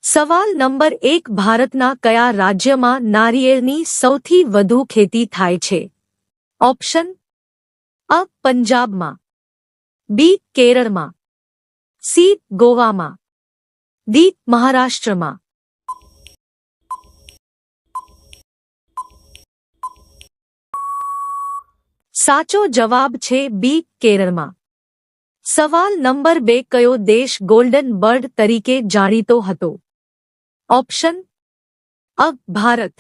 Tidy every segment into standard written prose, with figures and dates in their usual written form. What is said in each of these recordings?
સવાલ નંબર 1 ભારતના કયા રાજ્યમાં નારિયેળની સૌથી વધુ ખેતી થાય છે? ઓપ્શન અ પંજાબમાં, બી કેરળમાં, સી ગોવામાં, ડી મહારાષ્ટ્રમાં. સાચો જવાબ છે બી કેરળમાં. સવાલ નંબર 2 કયો દેશ ગોલ્ડન બર્ડ તરીકે જાણીતો હતો? Option A Bharat,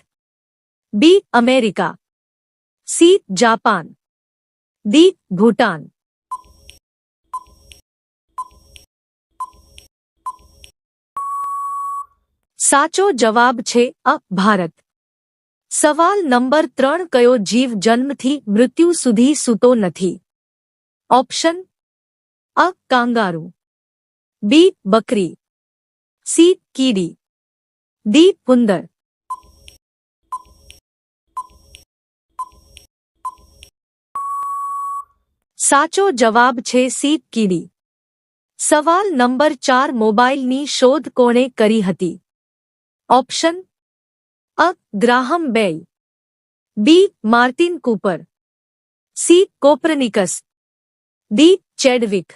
B America, C Japan, D Bhutan. સાચો જવાબ છે અ ભારત. સવાલ નંબર 3 કયો જીવ જન્મથી મૃત્યુ સુધી સૂતો નથી? ઓપ્શન અ કાંગારૂ, બી બકરી, સી કીડી, ડી ઉંદર. સાચો જવાબ છે સી કીડી. સવાલ નંબર 4 મોબાઈલની શોધ કોણે કરી હતી? ઓપ્શન અ ગ્રાહમ બેલ, બી માર્ટિન કૂપર, સી કોપરનિકસ, ડી ચેડવિક.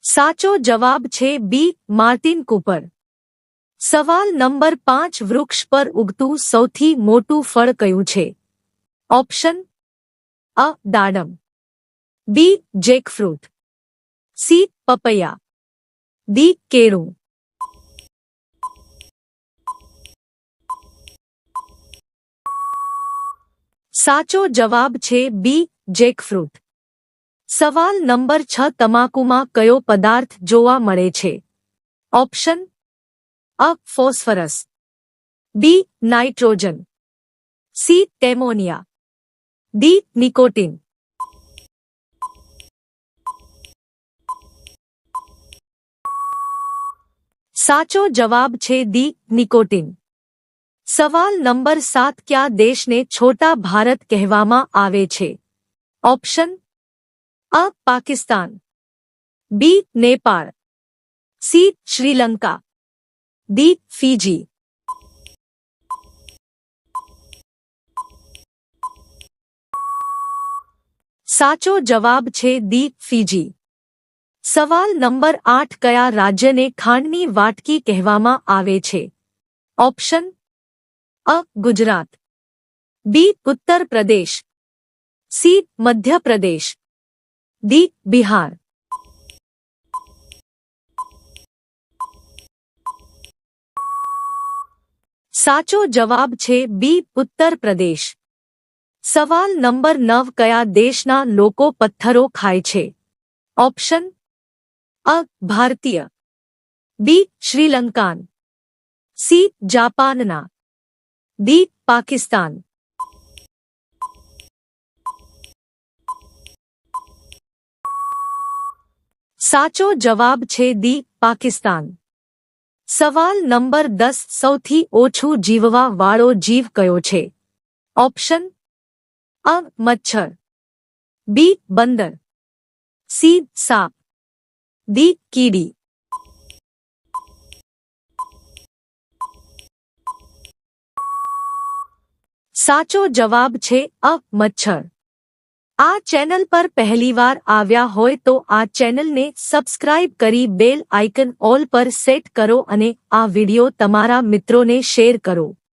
સાચો જવાબ છે બી માર્ટિન કૂપર. સવાલ નંબર 5 વૃક્ષ પર ઉગતું સૌથી મોટું ફળ કયું છે? ઓપ્શન અ દાડમ, બી જેકફ્રૂટ, સી પપૈયા, ડી કેળું. સાચો જવાબ છે બી જેકફ્રૂટ. સવાલ નંબર 6 તમાકુમાં કયો પદાર્થ જોવા મળે છે? Option A phosphorus, B nitrogen, C ટેમોનિયા, ડી નિકોટીન. સાચો જવાબ છે ડી નિકોટીન. સવાલ નંબર 7 કયા દેશને છોટા ભારત કહેવામાં આવે છે? Option A Pakistan, B Nepal, C Sri Lanka, D Fiji. સાચો જવાબ છે ડી ફીજી. સવાલ નંબર 8 કયા રાજ્યને ખાંડની વાટકી કહેવામાં આવે છે? ઓપ્શન અ ગુજરાત, બી ઉત્તર પ્રદેશ, સી મધ્ય પ્રદેશ, ડી બિહાર. સાચો જવાબ છે બી ઉત્તર પ્રદેશ. સવાલ નંબર 9 કયા દેશના લોકો પથ્થરો ખાય છે? ઓપ્શન અ ભારતીય, બી શ્રીલંકાન, સી જાપાનના, ડી પાકિસ્તાન. સાચો જવાબ છે ડી પાકિસ્તાન. સવાલ નંબર 10 સૌથી ઓછું જીવવા વાળો જીવ કયો છે? ઓપ્શન અ મચ્છર, બી બંદર, સી સાપ, ડી કીડી. સાચો જવાબ છે અ મચ્છર. આ ચેનલ પર પહેલીવાર આવ્યા હોય તો આ ચેનલને સબસ્ક્રાઇબ કરી બેલ આઇકન ઓલ પર સેટ કરો અને આ વિડિયો તમારા મિત્રોને શેર કરો.